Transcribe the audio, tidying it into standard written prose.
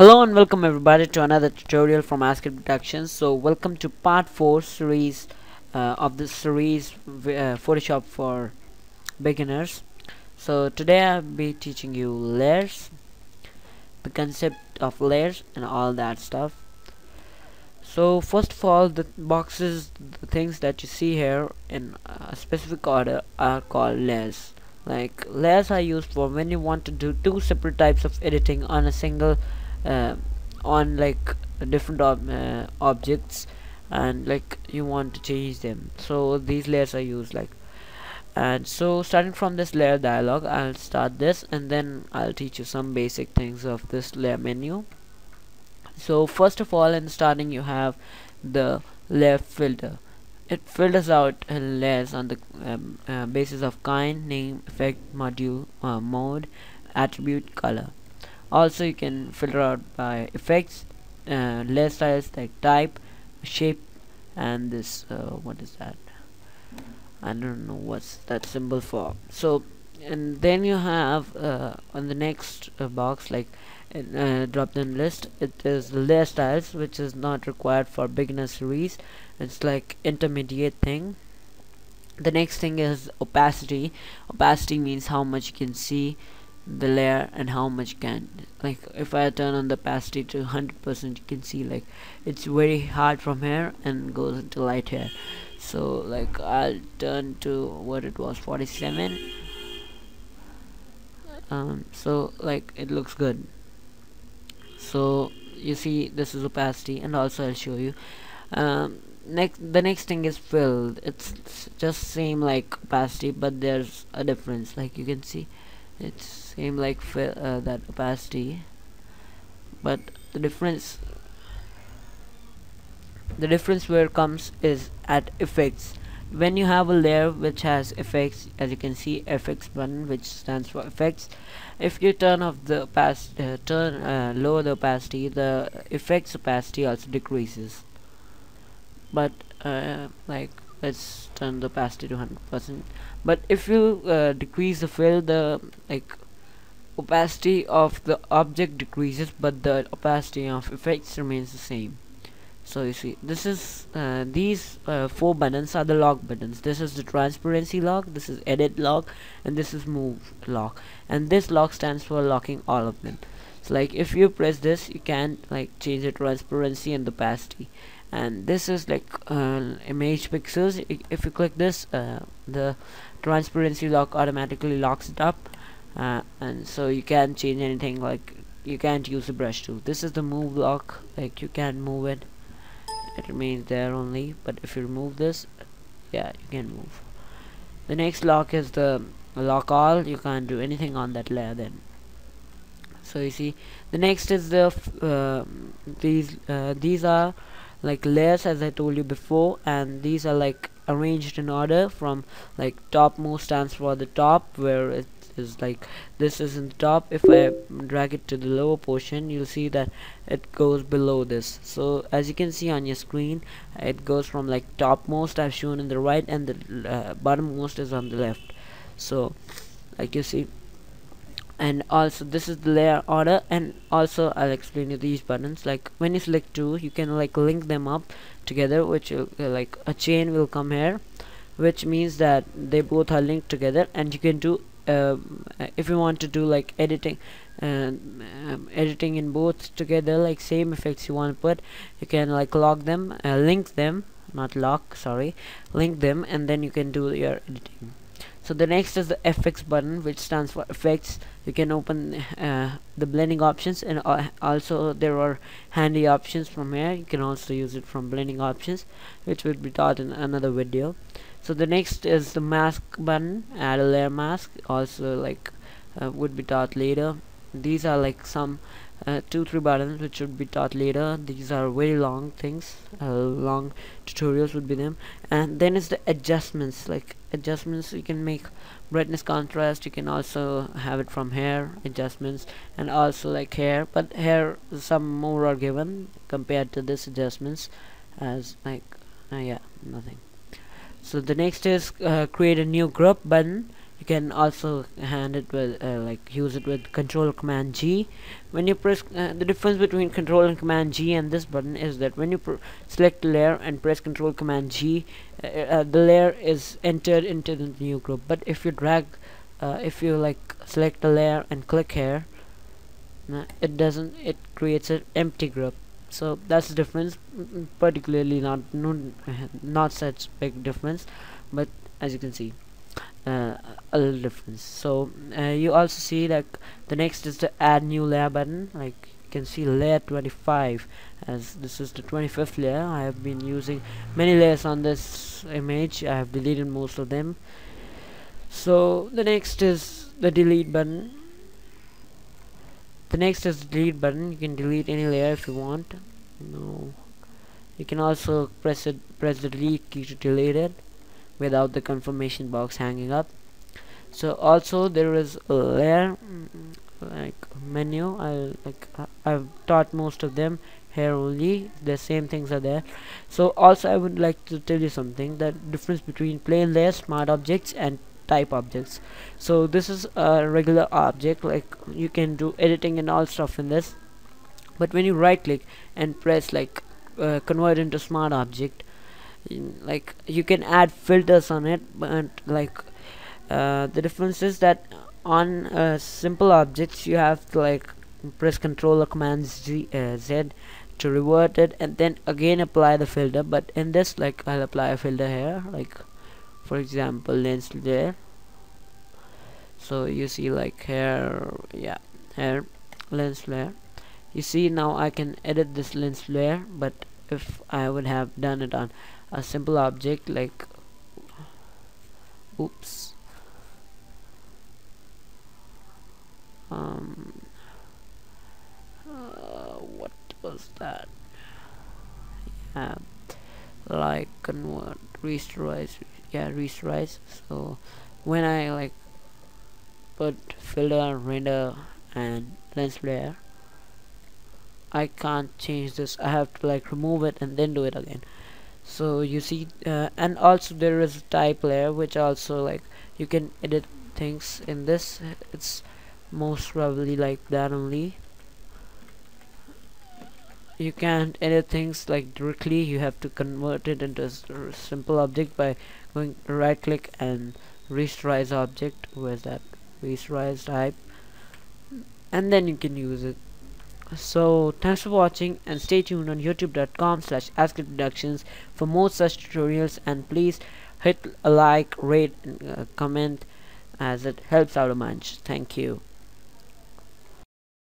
Hello and welcome everybody to another tutorial from Azquite Productions. So welcome to part 4 series of this series Photoshop for beginners. So today I'll be teaching you layers, the concept of layers and all that stuff. So first of all, the boxes, the things that you see here in a specific order are called layers. Like layers are used for when you want to do two separate types of editing on a single uh, on like different objects, and like you want to change them, so these layers are used. Like, and so starting from this layer dialog, I'll start this and then I'll teach you some basic things of this layer menu. So first of all, in starting you have the layer filter. It filters out layers on the basis of kind, name, effect, module, mode, attribute, color. Also you can filter out by effects, layer styles like type, shape, and this what is that, I don't know what's that symbol for. So, and then you have on the next box, like drop down list, it is the layer styles, which is not required for beginner series. It's like intermediate thing. The next thing is opacity. Opacity means how much you can see the layer and how much can, like if I turn on the opacity to 100%, you can see like it's very hard from here and goes into light here. So like I'll turn to what it was, 47. So like it looks good. So you see this is opacity, and also I'll show you. The next thing is fill. It's just same like opacity, but there's a difference. Like you can see it's same like that opacity, but the difference where it comes is at effects. When you have a layer which has effects, as you can see, effects button, which stands for effects, if you turn off the lower the opacity, the effects opacity also decreases. But like let's turn the opacity to 100%. But if you decrease the fill, the like opacity of the object decreases, but the opacity of effects remains the same. So you see, this is these 4 buttons are the lock buttons. This is the transparency lock, this is edit lock, and this is move lock. And this lock stands for locking all of them. So like if you press this, you can like change the transparency and the opacity. And this is like image pixels. If you click this, the transparency lock automatically locks it up, and so you can't change anything. Like you can't use the brush tool. This is the move lock, like you can move it, it remains there only. But if you remove this, yeah, you can move. The next lock is the lock all. You can't do anything on that layer then. So you see, the next is the these are like layers, as I told you before, and these are like arranged in order from like topmost stands for the top, where it is like this is in the top. If I drag it to the lower portion, you'll see that it goes below this. So as you can see on your screen, it goes from like topmost I've shown in the right, and the bottommost is on the left. So like you see, and also this is the layer order. And also I'll explain you these buttons. Like when you select two, you can like link them up together, which will, like a chain will come here, which means that they both are linked together. And you can do if you want to do like editing editing in both together, like same effects you want to put, you can like lock them, link them, not lock, sorry, link them, and then you can do your editing. So the next is the FX button, which stands for effects. You can open the blending options, and also there are handy options from here. You can also use it from blending options, which will be taught in another video. So the next is the mask button, add a layer mask, also like would be taught later. These are like some 2-3 buttons which should be taught later. These are very long things, long tutorials would be them. And then is the adjustments. Like adjustments, you can make brightness, contrast. You can also have it from here, adjustments, and also like here. But here some more are given compared to this adjustments, as like yeah, nothing. So the next is create a new group button. You can also hand it with like use it with Control Command G. When you press the difference between Control and Command G and this button is that when you select the layer and press Control Command G, the layer is entered into the new group. But if you drag, if you like select the layer and click here, it doesn't. It creates an empty group. So that's the difference. Particularly not such big difference, but as you can see, a little difference. So you also see like the next is the add new layer button. Like you can see layer 25, as this is the 25th layer. I have been using many layers on this image. I have deleted most of them. So the next is the delete button. The next is the delete button. You can delete any layer if you want. No, you can also press the delete key to delete it without the confirmation box hanging up. So also there is a layer like menu. I've taught most of them here only. The same things are there. So also I would like to tell you something, that difference between plain layers, smart objects, and type objects. So this is a regular object, like you can do editing and all stuff in this, but when you right click and press like convert into smart object, like you can add filters on it. But like the difference is that on simple objects you have to like press Control or Command Z to revert it and then again apply the filter. But in this, like I'll apply a filter here, like for example lens layer. So you see like here, yeah, here lens layer. You see now I can edit this lens layer, but if I would have done it on a simple object, like oops, what was that? Yeah, like convert, rasterize, yeah, rasterize. So when I like put filter, render, and lens layer, I can't change this. I have to like remove it and then do it again. So you see, and also there is a type layer, which also like you can edit things in this. It's most probably like that only. You can't edit things like directly. You have to convert it into a simple object by going right click and rasterize object. Where's that? Rasterize type, and then you can use it. So thanks for watching, and stay tuned on youtube.com/Azquite Productions for more such tutorials, and please hit a like, rate, and comment, as it helps out a bunch. Thank you.